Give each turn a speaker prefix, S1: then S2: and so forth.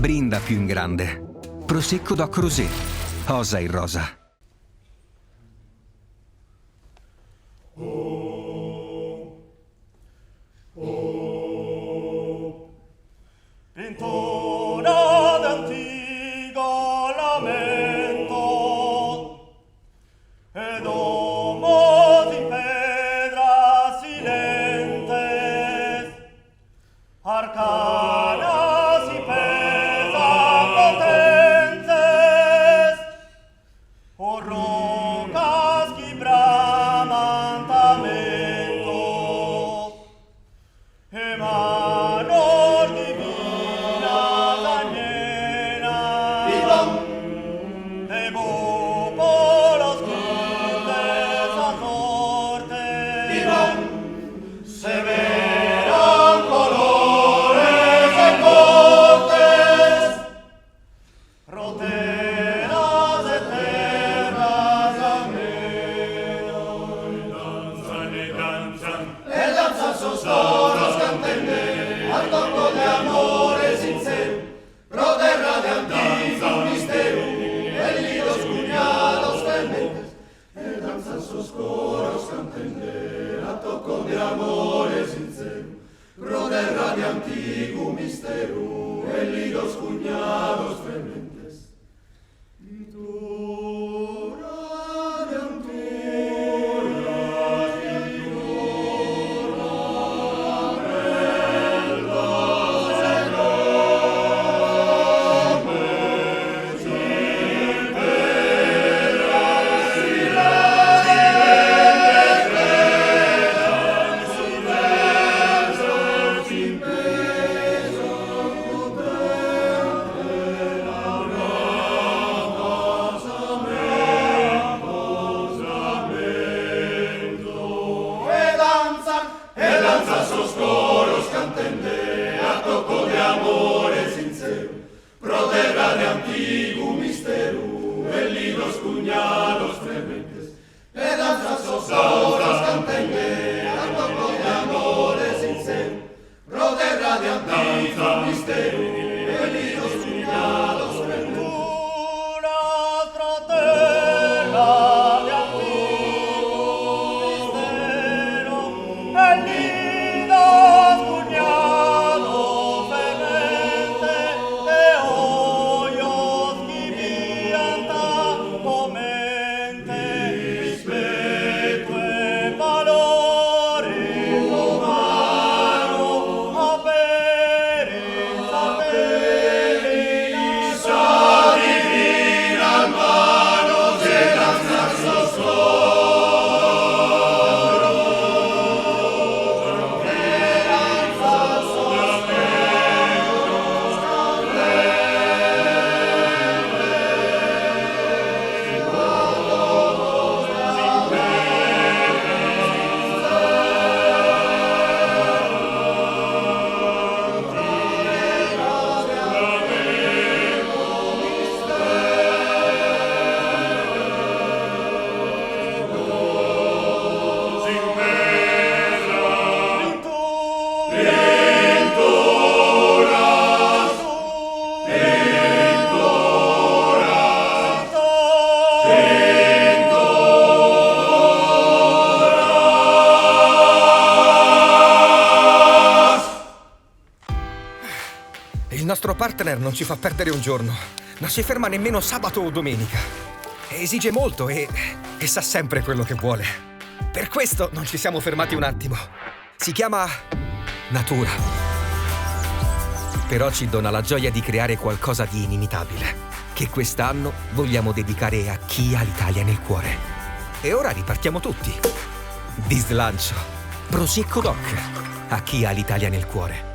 S1: Brinda più in grande. Prosecco Doc Rosé. Osa in rosa.
S2: Pintura d'antico lamento ed domo di pedra silentes, arcana si pesa potentes, o rocas chi bramantamento, e manos divinas agnenas, de popolos quintes azortes, severan colores e cortes, roteras eternas amenos, danzan y danzan, e danzan sus coros cantende, al toco de amores sincero, proterra de antiguo misterio, venidos cuñados trementes, e danzan sus coros cantende, al toco de amores sincero, proterra de antiguo misterio, venidos cuñados trementes. Pintura de e danza sus coros cantende, a toco de amores sincero, proterra de antiguo misterio, en libros cuñados trementes, e danza sus coros cantende, a toco de amores sincero, proterra de antiguo misterio, en libros cuñados trementes. Una proterra de antiguo misterio, en libros cuñados trementes, de hoyos que vianta comente, rispetto e valore umano, aperenza terrena, divina mano de danzar sus
S3: Il nostro partner non ci fa perdere un giorno. Non si ferma nemmeno sabato o domenica. Esige molto e sa sempre quello che vuole. Per questo non ci siamo fermati un attimo. Si chiama natura. Però ci dona la gioia di creare qualcosa di inimitabile, che quest'anno vogliamo dedicare a chi ha l'Italia nel cuore. E ora ripartiamo tutti. Di slancio. Prosecco Doc. A chi ha l'Italia nel cuore.